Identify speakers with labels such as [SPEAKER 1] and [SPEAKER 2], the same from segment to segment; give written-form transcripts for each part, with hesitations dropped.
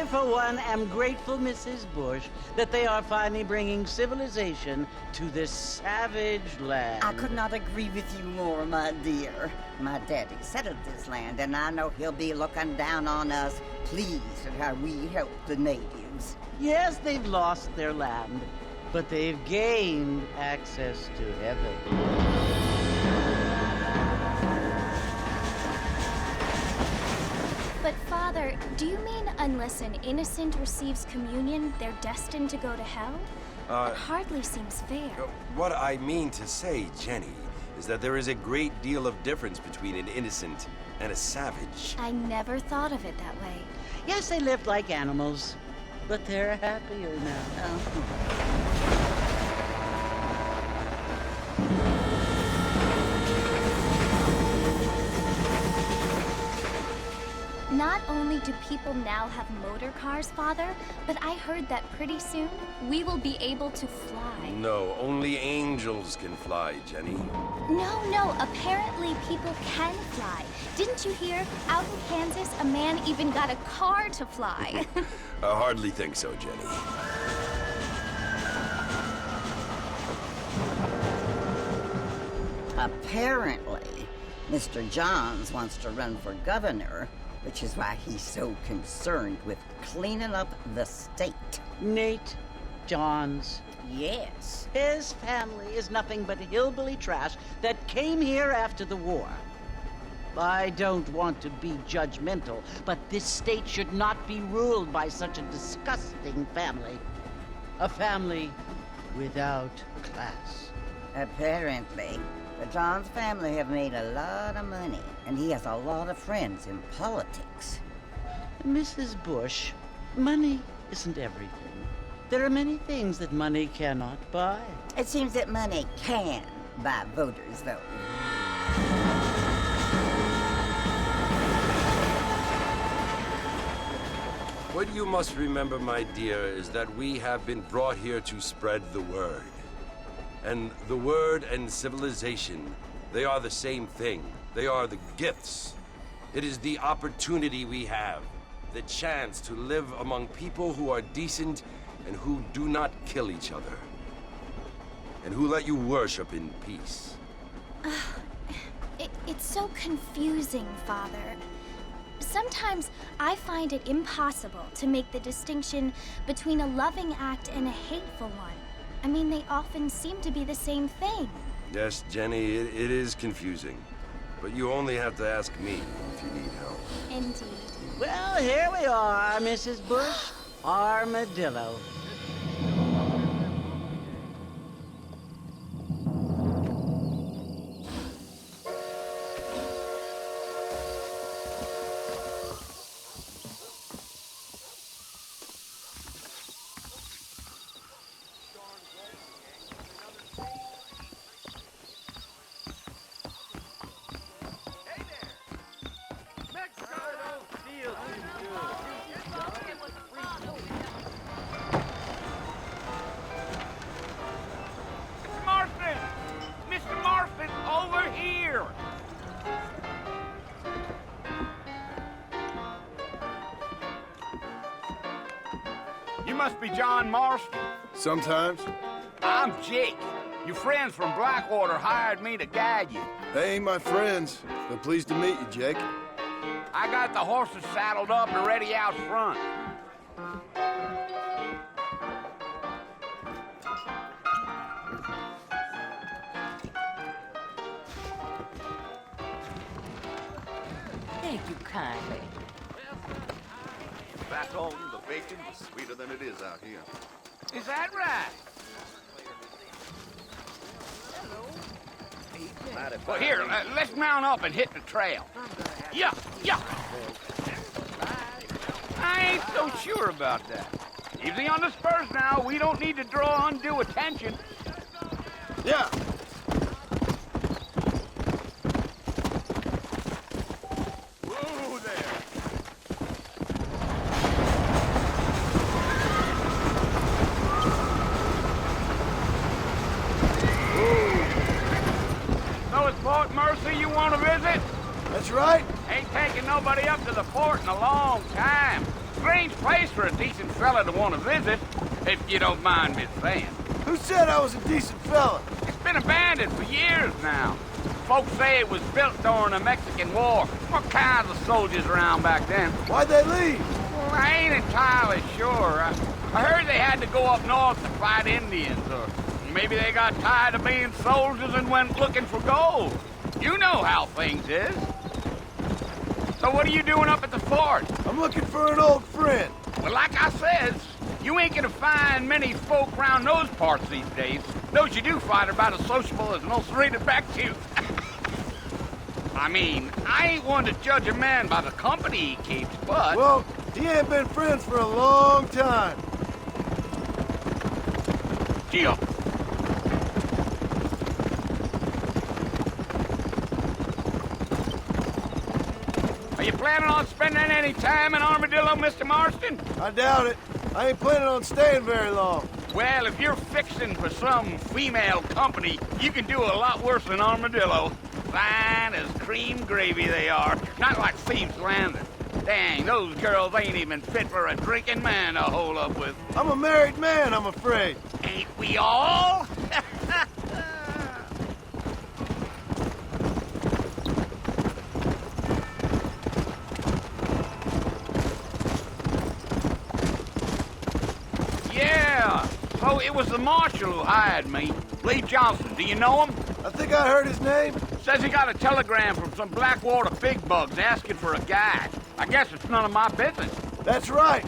[SPEAKER 1] for one, am grateful, Mrs. Bush, that they are finally bringing civilization to this savage land.
[SPEAKER 2] I could not agree with you more, my dear. My daddy settled this land, and I know he'll be looking down on us, pleased at how we help the natives.
[SPEAKER 1] Yes, they've lost their land, but they've gained access to heaven.
[SPEAKER 3] But Father, do you mean unless an innocent receives communion, they're destined to go to hell? It hardly seems fair.
[SPEAKER 4] What I mean to say, Jenny, is that there is a great deal of difference between an innocent and a savage.
[SPEAKER 3] I never thought of it that way.
[SPEAKER 1] Yes, they lived like animals, but they're happier now.
[SPEAKER 3] Not only do people now have motor cars, Father, but I heard that pretty soon we will be able to fly.
[SPEAKER 4] No, only angels can fly, Jenny.
[SPEAKER 3] No, apparently people can fly. Didn't you hear? Out in Kansas, a man even got a car to fly.
[SPEAKER 4] I hardly think so, Jenny.
[SPEAKER 2] Apparently, Mr. Johns wants to run for governor, which is why he's so concerned with cleaning up the state.
[SPEAKER 1] Nate Johns.
[SPEAKER 2] Yes.
[SPEAKER 1] His family is nothing but hillbilly trash that came here after the war. I don't want to be judgmental, but this state should not be ruled by such a disgusting family. A family without class.
[SPEAKER 2] Apparently, the Johns family have made a lot of money, and he has a lot of friends in politics.
[SPEAKER 1] Mrs. Bush, money isn't everything. There are many things that money cannot buy.
[SPEAKER 2] It seems that money can buy voters, though.
[SPEAKER 4] What you must remember, my dear, is that we have been brought here to spread the word. And the word and civilization, they are the same thing. They are the gifts. It is the opportunity we have, the chance to live among people who are decent and who do not kill each other, and who let you worship in peace.
[SPEAKER 3] It's so confusing, Father. Sometimes I find it impossible to make the distinction between a loving act and a hateful one. I mean, they often seem to be the same thing.
[SPEAKER 4] Yes, Jenny, it is confusing. But you only have to ask me if you need help.
[SPEAKER 3] Indeed.
[SPEAKER 1] Well, here we are, Mrs. Bush. Armadillo.
[SPEAKER 5] You must be John Marston.
[SPEAKER 6] Sometimes.
[SPEAKER 5] I'm Jake. Your friends from Blackwater hired me to guide you.
[SPEAKER 6] They ain't my friends, but pleased to meet you, Jake.
[SPEAKER 5] I got the horses saddled up and ready out front.
[SPEAKER 7] Thank you kindly.
[SPEAKER 8] Back home, the bacon was sweeter than it is out here.
[SPEAKER 5] Is that right? Well, here, let's mount up and hit the trail. Yeah. I ain't so sure about that. Easy on the spurs now. We don't need to draw undue attention.
[SPEAKER 6] Yeah.
[SPEAKER 8] Whoa there!
[SPEAKER 5] So it's Fort Mercy you want to visit?
[SPEAKER 6] That's right.
[SPEAKER 5] Ain't taken nobody up to the fort in a long time. Strange place for a decent fella to want to visit, if you don't mind me saying.
[SPEAKER 6] Who said I was a decent fella?
[SPEAKER 5] It's been abandoned for years now. Folks say it was built during the Mexican War. What kinds of soldiers around back then?
[SPEAKER 6] Why'd they leave?
[SPEAKER 5] Well, I ain't entirely sure. I heard they had to go up north to fight Indians, or maybe they got tired of being soldiers and went looking for gold. You know how things is. So what are you doing up at the fort?
[SPEAKER 6] I'm looking for an old friend.
[SPEAKER 5] Well, like I said, you ain't gonna find many folk around those parts these days. Those you do find are about as sociable as an ulcerated back tooth. I mean, I ain't one to judge a man by the company he keeps, but...
[SPEAKER 6] Well, he ain't been friends for a long time.
[SPEAKER 5] Gio. Are you planning on spending any time in Armadillo, Mr. Marston?
[SPEAKER 6] I doubt it. I ain't planning on staying very long.
[SPEAKER 5] Well, if you're fixing for some female company, you can do a lot worse than Armadillo. Fine as cream gravy they are. Not like Thieves Landing. Dang, those girls ain't even fit for a drinking man to hole up with.
[SPEAKER 6] I'm a married man, I'm afraid.
[SPEAKER 5] Ain't we all? Yeah, so it was the marshal who hired me. Lee Johnson, do you know him?
[SPEAKER 6] I think I heard his name.
[SPEAKER 5] Says he got a telegram from some Blackwater big bugs asking for a guide. I guess it's none of my business.
[SPEAKER 6] That's right.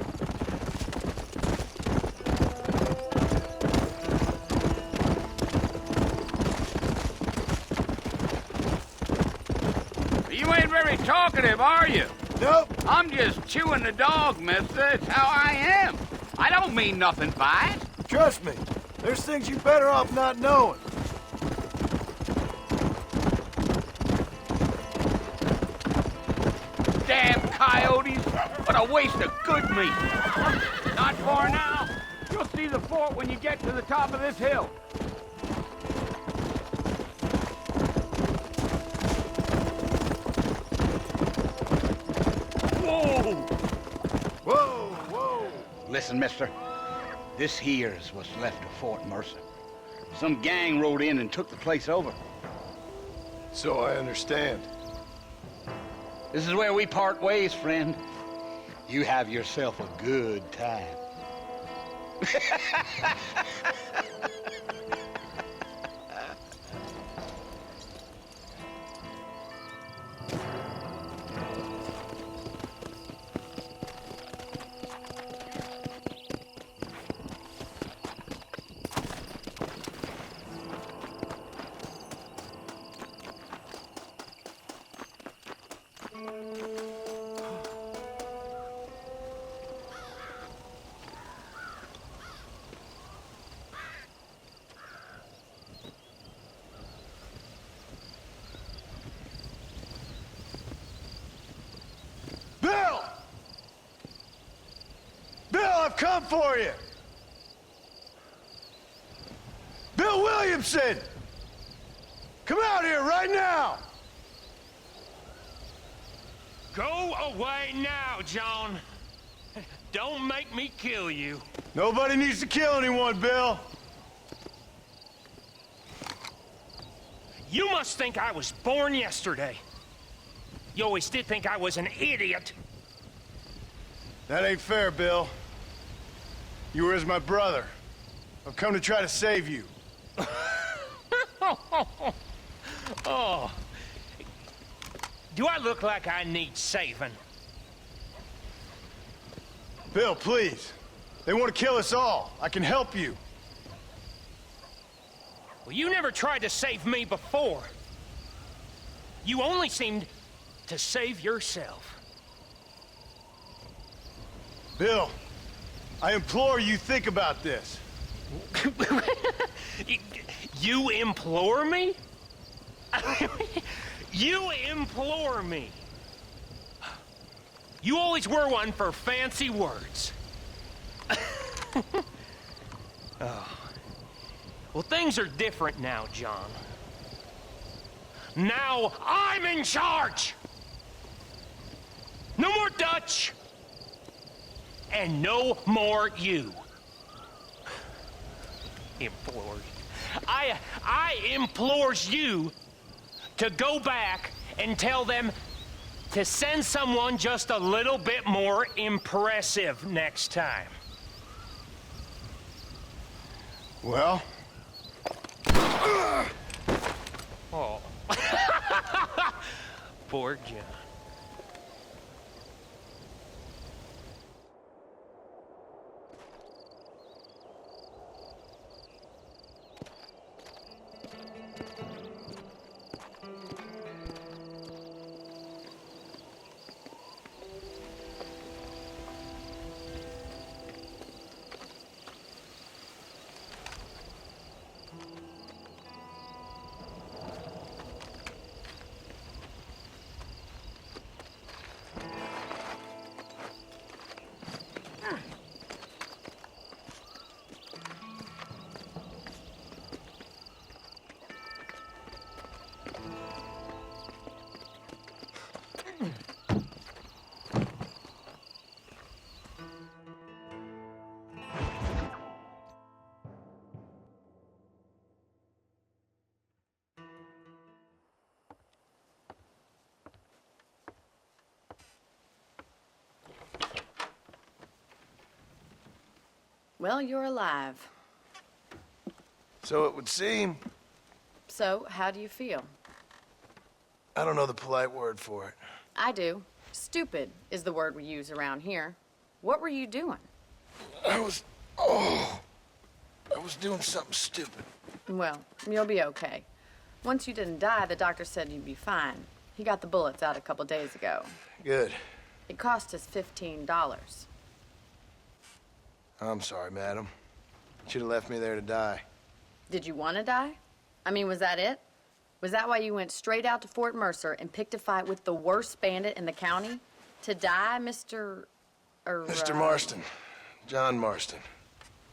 [SPEAKER 5] You ain't very talkative, are you?
[SPEAKER 6] Nope.
[SPEAKER 5] I'm just chewing the dog, mister. It's how I am. I don't mean nothing by it.
[SPEAKER 6] Trust me. There's things you better off not knowing.
[SPEAKER 5] Damn coyotes. What a waste of good meat. Not far now. You'll see the fort when you get to the top of this hill. Whoa!
[SPEAKER 6] Whoa, whoa.
[SPEAKER 5] Listen, mister. This here's what's left of Fort Mercer. Some gang rode in and took the place over.
[SPEAKER 6] So I understand.
[SPEAKER 5] This is where we part ways, friend. You have yourself a good time.
[SPEAKER 6] Bill! Bill, I've come for you! Bill Williamson! Come out here right now!
[SPEAKER 9] Go away now, John. Don't make me kill you.
[SPEAKER 6] Nobody needs to kill anyone, Bill.
[SPEAKER 9] You must think I was born yesterday. You always did think I was an idiot.
[SPEAKER 6] That ain't fair, Bill. You were as my brother. I've come to try to save you.
[SPEAKER 9] Oh. Do I look like I need saving?
[SPEAKER 6] Bill, please. They want to kill us all. I can help you.
[SPEAKER 9] Well, you never tried to save me before. You only seemed to save yourself.
[SPEAKER 6] Bill, I implore you think about this.
[SPEAKER 9] You implore me? You implore me. You always were one for fancy words. Oh. Well, things are different now, John. Now I'm in charge! No more Dutch! and no more you. Implores. I implores you to go back and tell them to send someone just a little bit more impressive next time.
[SPEAKER 6] Well?
[SPEAKER 9] Oh. Poor John.
[SPEAKER 10] Well, you're alive.
[SPEAKER 6] So it would seem.
[SPEAKER 10] So, how do you feel?
[SPEAKER 6] I don't know the polite word for it.
[SPEAKER 10] I do. Stupid is the word we use around here. What were you doing?
[SPEAKER 6] I was doing something stupid.
[SPEAKER 10] Well, you'll be okay. Once you didn't die, the doctor said you'd be fine. He got the bullets out a couple days ago.
[SPEAKER 6] Good.
[SPEAKER 10] It cost us $15.
[SPEAKER 6] I'm sorry, madam. Should have left me there to die.
[SPEAKER 10] Did you want to die? I mean, was that it? Was that why you went straight out to Fort Mercer and picked a fight with the worst bandit in the county? To die, Mr.
[SPEAKER 6] Mr. Marston. John Marston.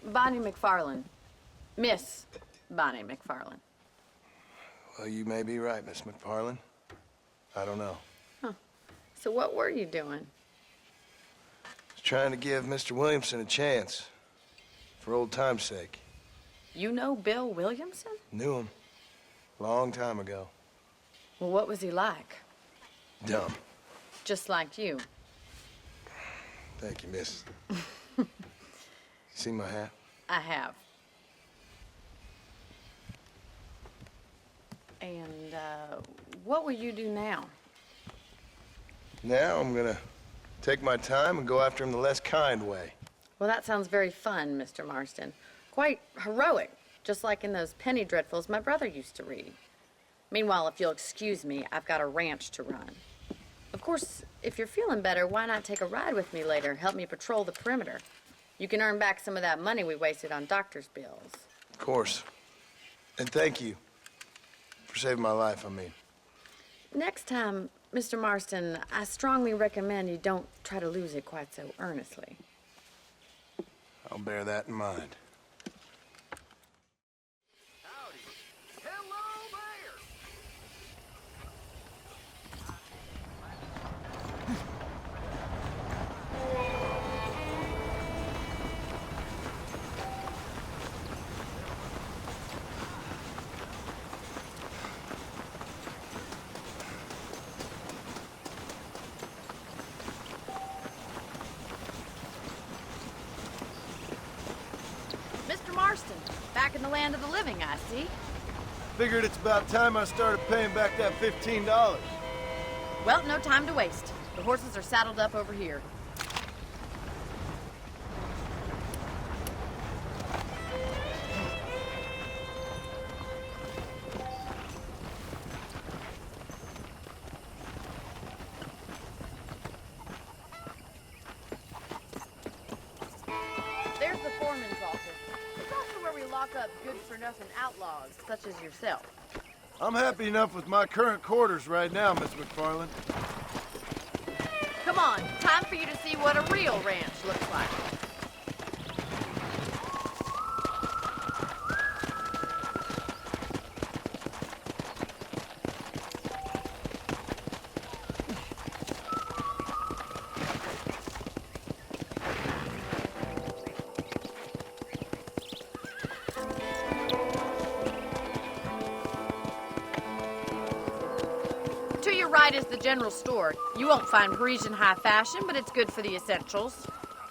[SPEAKER 10] Bonnie McFarland. Miss Bonnie McFarland.
[SPEAKER 6] Well, you may be right, Miss McFarland. I don't know.
[SPEAKER 10] Huh. So what were you doing?
[SPEAKER 6] Trying to give Mr. Williamson a chance. For old time's sake.
[SPEAKER 10] You know Bill Williamson?
[SPEAKER 6] Knew him. Long time ago.
[SPEAKER 10] Well, what was he like?
[SPEAKER 6] Dumb.
[SPEAKER 10] Just like you.
[SPEAKER 6] Thank you, miss. See my hat?
[SPEAKER 10] I have. And, what will you do now?
[SPEAKER 6] Now I'm gonna take my time and go after him the less kind way.
[SPEAKER 10] Well, that sounds very fun, Mr. Marston. Quite heroic, just like in those penny dreadfuls my brother used to read. Meanwhile, if you'll excuse me, I've got a ranch to run. Of course, if you're feeling better, why not take a ride with me later? Help me patrol the perimeter. You can earn back some of that money we wasted on doctor's bills.
[SPEAKER 6] Of course. And thank you for saving my life, I mean.
[SPEAKER 10] Next time, Mr. Marston, I strongly recommend you don't try to lose it quite so earnestly.
[SPEAKER 6] I'll bear that in mind.
[SPEAKER 8] Howdy. Hello there.
[SPEAKER 10] Mr. Marston, back in the land of the living, I see.
[SPEAKER 6] Figured it's about time I started paying back that $15.
[SPEAKER 10] Well, no time to waste. The horses are saddled up over here. There's the foreman's office. It's also where we lock up good-for-nothing outlaws, such as yourself.
[SPEAKER 6] I'm happy enough with my current quarters right now, Miss McFarland.
[SPEAKER 10] Come on, time for you to see what a real ranch looks like. right is the general store. You won't find Parisian high fashion, but it's good for the essentials.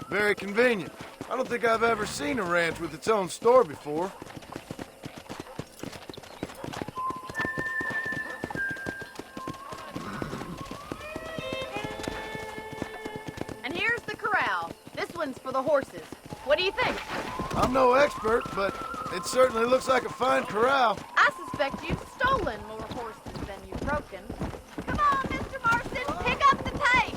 [SPEAKER 6] Very convenient. I don't think I've ever seen a ranch with its own store before.
[SPEAKER 10] And here's the corral. This one's for the horses. What do you think?
[SPEAKER 6] I'm no expert, but it certainly looks like a fine corral.
[SPEAKER 10] I suspect you've stolen more horses than you've broken. Come on, Mr. Marston, pick up the pace!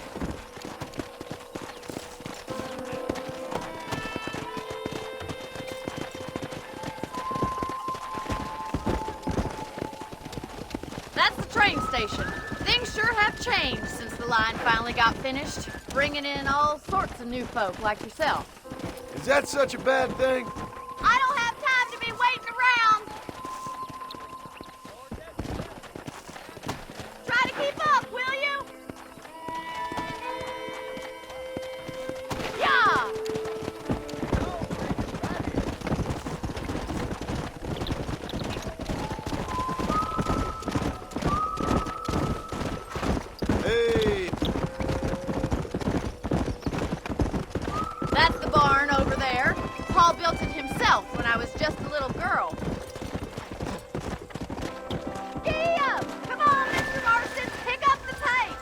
[SPEAKER 10] That's the train station. Things sure have changed since the line finally got finished, bringing in all sorts of new folk like yourself.
[SPEAKER 6] Is that such a bad thing?
[SPEAKER 10] I don't have time to be waiting around. Try to keep up, will you? Yeah!
[SPEAKER 6] Hey!
[SPEAKER 10] That's the barn over there. Paul built it himself when I was just a little girl. Giddy up! Come on, Mr. Marston, pick up the pace!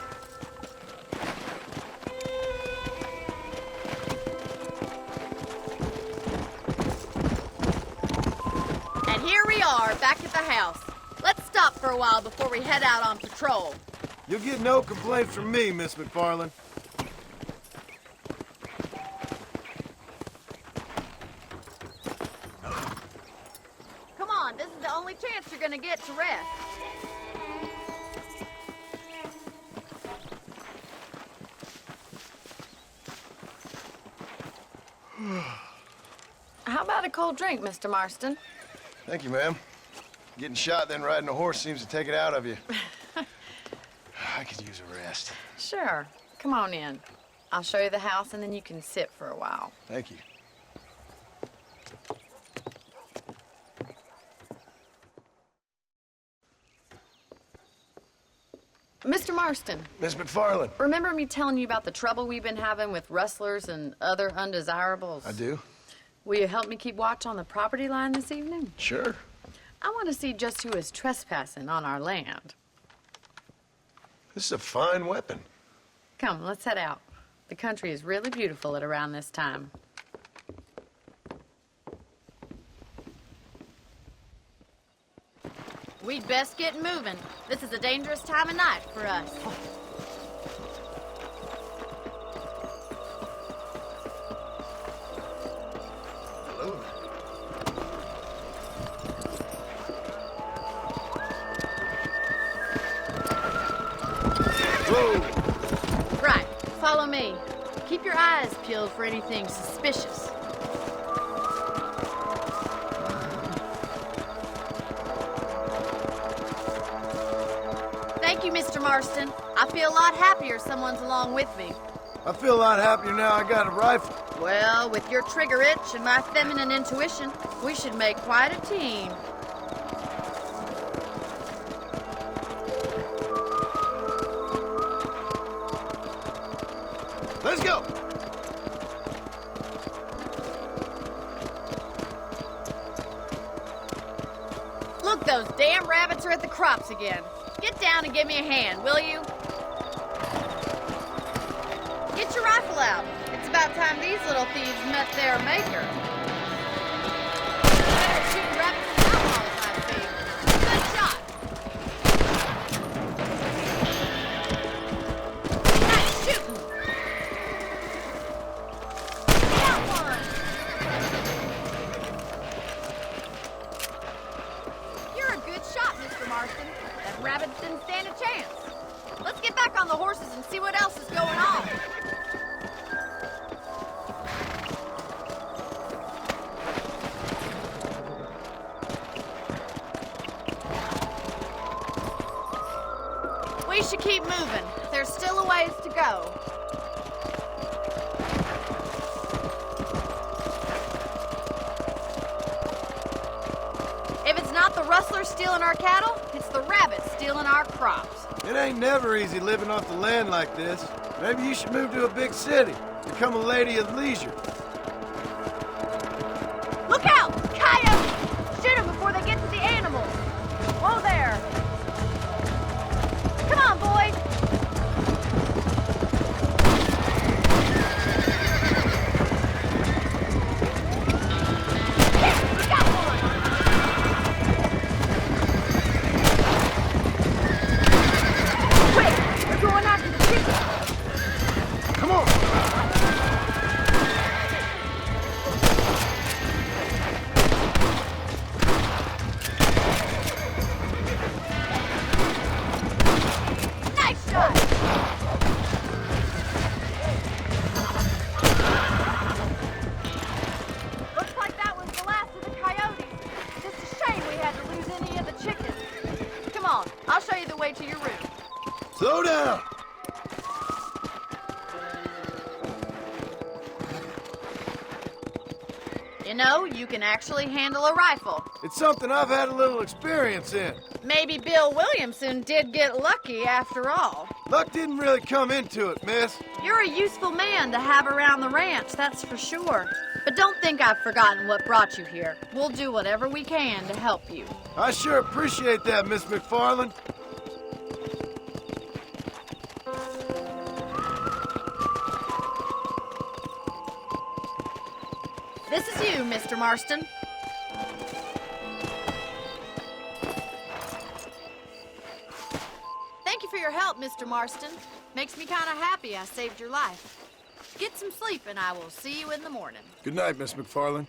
[SPEAKER 10] And here we are, back at the house. Let's stop for a while before we head out on patrol.
[SPEAKER 6] You'll get no complaints from me, Miss McFarland.
[SPEAKER 10] Come on, this is the only chance you're gonna get to rest. How about a cold drink, Mr. Marston?
[SPEAKER 6] Thank you, ma'am. Getting shot, then riding a horse seems to take it out of you. I could use a rest.
[SPEAKER 10] Sure. Come on in. I'll show you the house, and then you can sit for a while.
[SPEAKER 6] Thank you.
[SPEAKER 10] Mr. Marston,
[SPEAKER 6] Miss McFarland.
[SPEAKER 10] remember me telling you about the trouble we've been having with rustlers and other undesirables?
[SPEAKER 6] I do?
[SPEAKER 10] Will you help me keep watch on the property line this evening?
[SPEAKER 6] Sure.
[SPEAKER 10] I want to see just who is trespassing on our land.
[SPEAKER 6] This is a fine weapon.
[SPEAKER 10] Come, let's head out. The country is really beautiful at around this time. We'd best get moving. This is a dangerous time of night for us.
[SPEAKER 6] Hello. Whoa!
[SPEAKER 10] Right, follow me. Keep your eyes peeled for anything suspicious. Thank you, Mr. Marston. I feel a lot happier someone's along with me.
[SPEAKER 6] I feel a lot happier now I got a rifle.
[SPEAKER 10] Well, with your trigger itch and my feminine intuition, we should make quite a team.
[SPEAKER 6] Let's go!
[SPEAKER 10] Look, those damn rabbits are at the crops again. Get down and give me a hand, will you? Get your rifle out. It's about time these little thieves met their maker. Better shoot rabbits and outlaws, I see. Good shot. Nice shooting. Got one. You're a good shot, Mr. Marston. That rabbit didn't stand a chance. Let's get back on the horses and see what else is going on. We should keep moving. There's still a ways to go. If it's not the rustlers stealing our cattle, it's the rabbits stealing our crops.
[SPEAKER 6] It ain't ain't never easy living off the land like this. Maybe you should move to a big city. Become a lady of leisure.
[SPEAKER 10] Look out! Coyotes! Shoot them before they get to the animals. Whoa there! Come on, boys!
[SPEAKER 6] Slow down!
[SPEAKER 10] You know, you can actually handle a rifle.
[SPEAKER 6] It's something I've had a little experience in.
[SPEAKER 10] Maybe Bill Williamson did get lucky after all.
[SPEAKER 6] Luck didn't really come into it, miss.
[SPEAKER 10] You're a useful man to have around the ranch, that's for sure. But don't think I've forgotten what brought you here. We'll do whatever we can to help you.
[SPEAKER 6] I sure appreciate that, Miss McFarland.
[SPEAKER 10] This is you, Mr. Marston. Thank you for your help, Mr. Marston. Makes me kind of happy I saved your life. Get some sleep and I will see you in the morning.
[SPEAKER 6] Good night, Miss McFarland.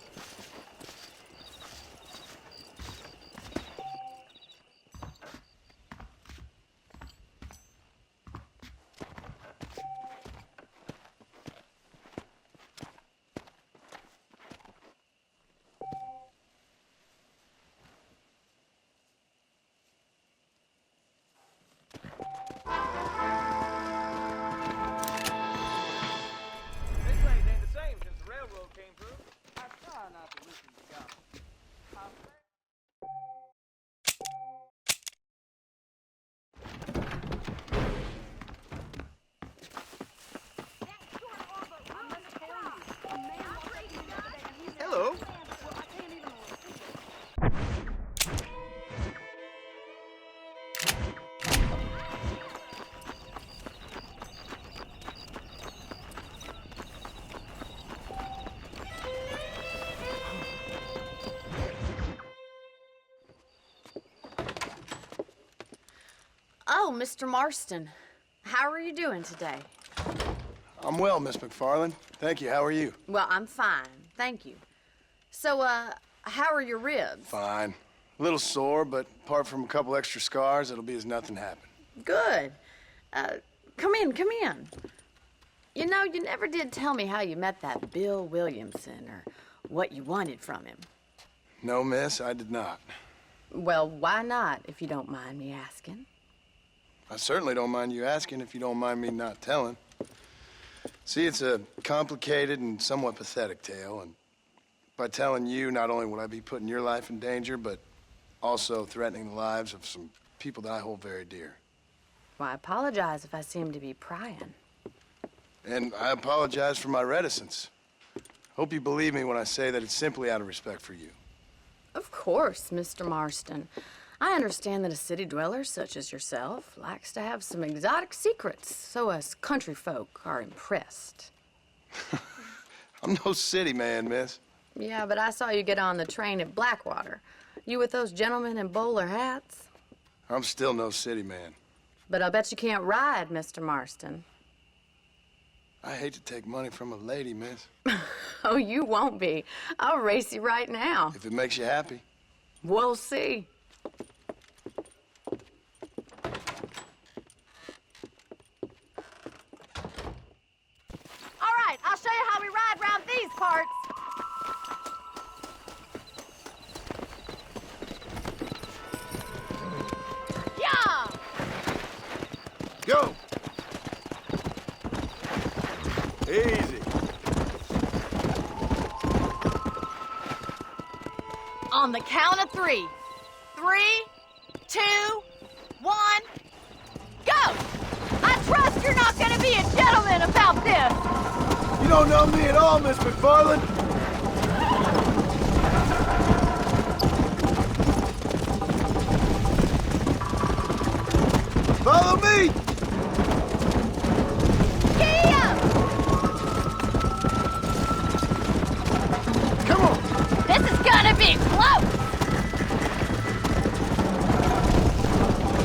[SPEAKER 8] Hello.
[SPEAKER 10] Oh, Mr. Marston. How are you doing today?
[SPEAKER 6] I'm well, Miss McFarland. Thank you. How are you?
[SPEAKER 10] Well, I'm fine. Thank you. So, how are your ribs?
[SPEAKER 6] Fine. A little sore, but apart from a couple extra scars, it'll be as nothing happened.
[SPEAKER 10] Good. Come in, come in. You know, you never did tell me how you met that Bill Williamson or what you wanted from him.
[SPEAKER 6] No, miss, I did not.
[SPEAKER 10] Well, why not, if you don't mind me asking?
[SPEAKER 6] I certainly don't mind you asking if you don't mind me not telling. See, it's a complicated and somewhat pathetic tale, and by telling you, not only would I be putting your life in danger, but also threatening the lives of some people that I hold very dear.
[SPEAKER 10] Well, I apologize if I seem to be prying.
[SPEAKER 6] And I apologize for my reticence. Hope you believe me when I say that it's simply out of respect for you.
[SPEAKER 10] Of course, Mr. Marston. I understand that a city dweller such as yourself likes to have some exotic secrets, so us country folk are impressed.
[SPEAKER 6] I'm no city man, miss.
[SPEAKER 10] Yeah, but I saw you get on the train at Blackwater. You with those gentlemen in bowler hats?
[SPEAKER 6] I'm still no city man.
[SPEAKER 10] But I'll bet you can't ride, Mr. Marston.
[SPEAKER 6] I hate to take money from a lady, miss.
[SPEAKER 10] Oh, you won't be. I'll race you right now.
[SPEAKER 6] If it makes you happy.
[SPEAKER 10] We'll see. All right, I'll show you how we ride around these parts. Yeah!
[SPEAKER 6] Go! Easy.
[SPEAKER 10] On the count of 3. 3, 2, 1, go!
[SPEAKER 11] a gentleman about this!
[SPEAKER 6] You don't know me at all, Miss McFarland. Follow me! Come on!
[SPEAKER 11] This is gonna be close!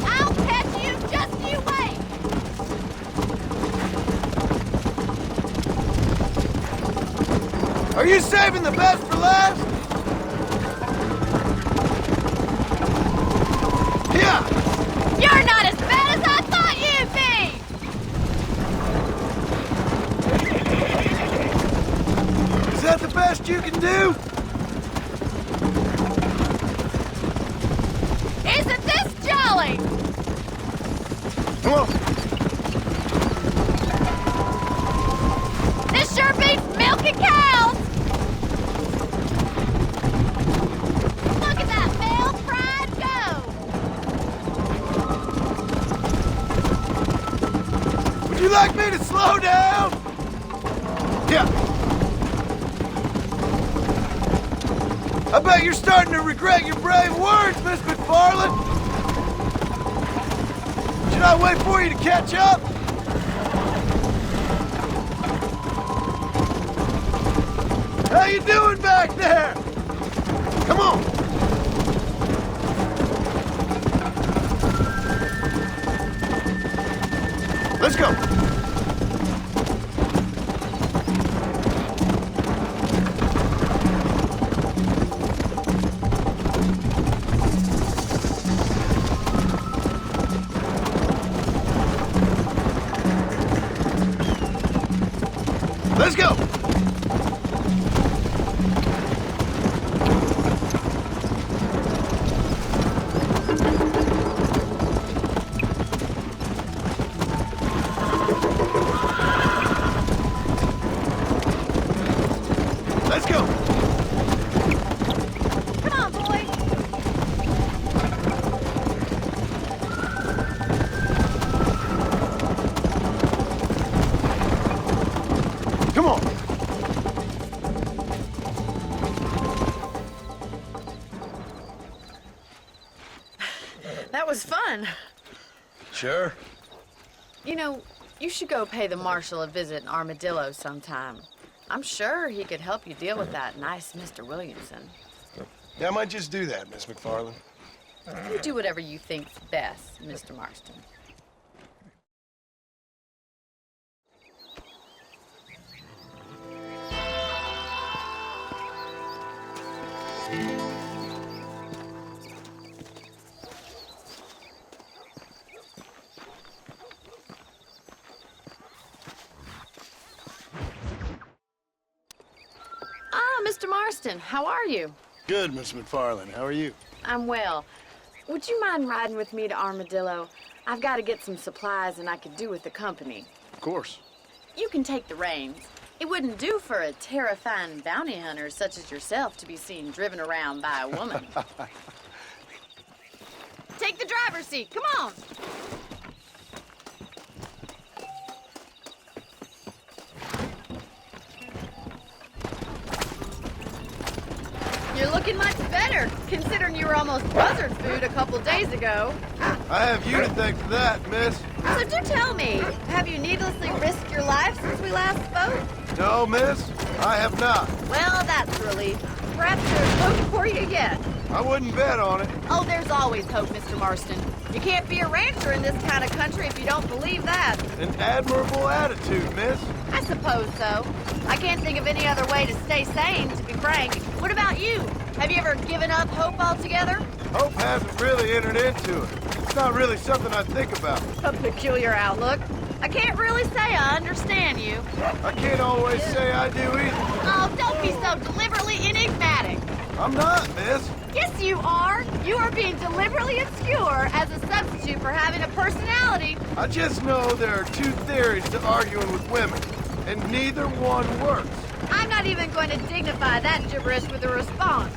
[SPEAKER 11] I'll catch you, just you wait!
[SPEAKER 6] Are you saving the best for last? Yeah!
[SPEAKER 11] You're not as bad as I thought you'd be!
[SPEAKER 6] Is that the best you can do?
[SPEAKER 11] Isn't this jolly?
[SPEAKER 6] Come on.
[SPEAKER 11] This sure beats milking cows! Look at that male pride go!
[SPEAKER 6] Would you like me to slow down? Yeah. I bet you're starting to regret your brave words, Miss McFarland. Should I wait for you to catch up? How you doing back there? Come on. Let's go. Let's go! Let's go!
[SPEAKER 11] Come on, boy!
[SPEAKER 6] Come on!
[SPEAKER 10] That was fun.
[SPEAKER 6] Sure.
[SPEAKER 10] You know, you should go pay the marshal a visit in Armadillo sometime. I'm sure he could help you deal with that nice Mr. Williamson.
[SPEAKER 6] Yeah, I might just do that, Miss McFarland.
[SPEAKER 10] You do whatever you think's best, Mr. Marston. Mr. Marston, how are you?
[SPEAKER 6] Good, Miss McFarland. How are you?
[SPEAKER 10] I'm well. Would you mind riding with me to Armadillo? I've got to get some supplies and I could do with the company.
[SPEAKER 6] Of course.
[SPEAKER 10] You can take the reins. It wouldn't do for a terrifying bounty hunter such as yourself to be seen driven around by a woman. Take the driver's seat. Come on. You're looking much better, considering you were almost buzzard food a couple days ago.
[SPEAKER 6] I have you to thank for that, miss.
[SPEAKER 10] So do tell me, have you needlessly risked your life since we last spoke?
[SPEAKER 6] No, miss, I have not.
[SPEAKER 10] Well, that's a relief. Perhaps there's hope for you yet.
[SPEAKER 6] I wouldn't bet on it.
[SPEAKER 10] Oh, there's always hope, Mr. Marston. You can't be a rancher in this kind of country if you don't believe that.
[SPEAKER 6] An admirable attitude, miss.
[SPEAKER 10] I suppose so. I can't think of any other way to stay sane, to be frank. What about you? Have you ever given up hope altogether?
[SPEAKER 6] Hope hasn't really entered into it. It's not really something I think about.
[SPEAKER 10] A peculiar outlook. I can't really say I understand you.
[SPEAKER 6] I can't always say I do either.
[SPEAKER 10] Oh, don't be so deliberately enigmatic.
[SPEAKER 6] I'm not, miss.
[SPEAKER 10] Yes, you are. You are being deliberately obscure as a substitute for having a personality.
[SPEAKER 6] I just know there are two theories to arguing with women, and neither one works.
[SPEAKER 10] I'm not even going to dignify that gibberish with a response.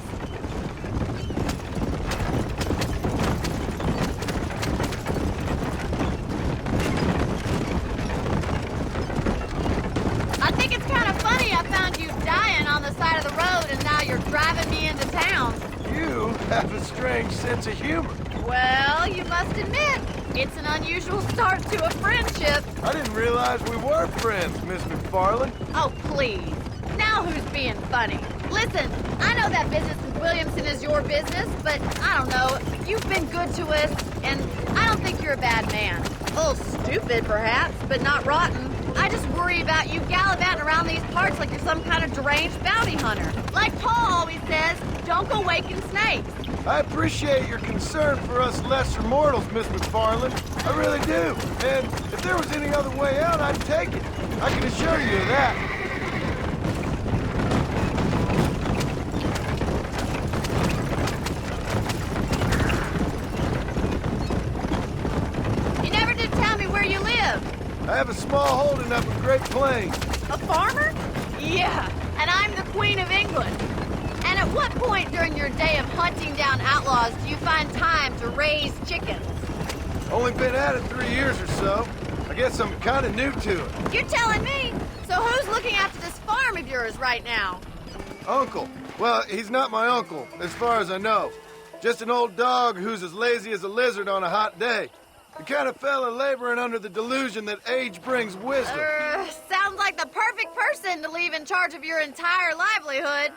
[SPEAKER 10] driving me into town.
[SPEAKER 6] You have a strange sense of humor.
[SPEAKER 10] Well, you must admit, it's an unusual start to a friendship.
[SPEAKER 6] I didn't realize we were friends, Miss McFarland.
[SPEAKER 10] Oh, please. Now who's being funny? Listen, I know that business with Williamson is your business, but I don't know. You've been good to us, and I don't think you're a bad man. A little stupid, perhaps, but not rotten. I just worry about you gallivanting around these parts like you're some kind of deranged bounty hunter. Like Paul always says, don't go waking snakes.
[SPEAKER 6] I appreciate your concern for us lesser mortals, Miss McFarland. I really do. And if there was any other way out, I'd take it. I can assure you of that.
[SPEAKER 10] You never did tell me where you live.
[SPEAKER 6] I have a small holding up in Great Plains.
[SPEAKER 10] A farmer? Yeah, and I'm the Queen of England. And at what point during your day of hunting down outlaws do you find time to raise chickens?
[SPEAKER 6] Only been at it 3 years or so. I guess I'm kind of new to it.
[SPEAKER 10] You're telling me? So who's looking after this farm of yours right now?
[SPEAKER 6] Uncle. Well, he's not my uncle, as far as I know. Just an old dog who's as lazy as a lizard on a hot day. The kind of fella laboring under the delusion that age brings wisdom.
[SPEAKER 10] Sounds like the perfect person to leave in charge of your entire livelihood.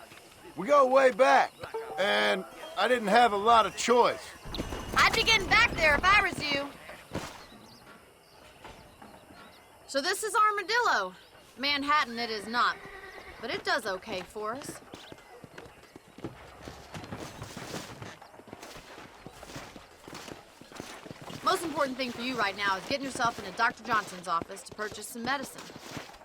[SPEAKER 6] We go way back, and I didn't have a lot of choice.
[SPEAKER 10] I'd be getting back there if I was you. So this is Armadillo. Manhattan it is not, but it does okay for us. Most important thing for you right now is getting yourself into Dr. Johnson's office to purchase some medicine.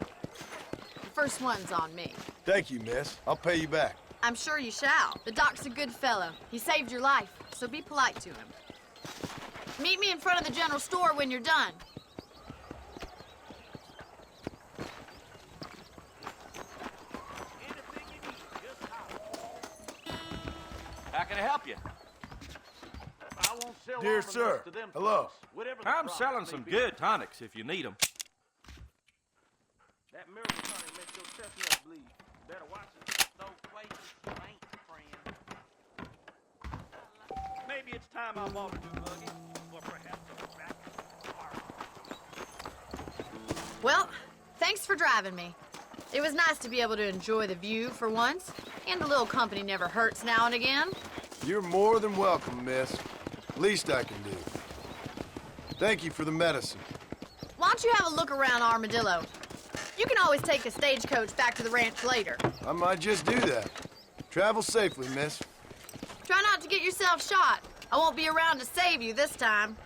[SPEAKER 10] The first one's on me.
[SPEAKER 6] Thank you, miss. I'll pay you back.
[SPEAKER 10] I'm sure you shall. The doc's a good fellow. He saved your life, so be polite to him. Meet me in front of the general store when you're done.
[SPEAKER 8] How can I help you? I won't sell
[SPEAKER 6] Dear
[SPEAKER 8] armaments
[SPEAKER 6] sir,
[SPEAKER 8] to them
[SPEAKER 6] hello.
[SPEAKER 8] folks, whatever the
[SPEAKER 12] I'm
[SPEAKER 8] price
[SPEAKER 12] selling
[SPEAKER 8] may
[SPEAKER 12] some
[SPEAKER 8] be.
[SPEAKER 12] good tonics if you need them.
[SPEAKER 8] That miracle tonic makes your chestnuts bleed. Better watch it. Those places ain't friend. Maybe it's time I bought a new buggy, or perhaps a back.
[SPEAKER 10] Well, thanks for driving me. It was nice to be able to enjoy the view for once, and a little company never hurts now and again.
[SPEAKER 6] You're more than welcome, miss. Least I can do. Thank you for the medicine.
[SPEAKER 10] Why don't you have a look around Armadillo? You can always take a stagecoach back to the ranch later.
[SPEAKER 6] I might just do that. Travel safely, miss.
[SPEAKER 10] Try not to get yourself shot. I won't be around to save you this time.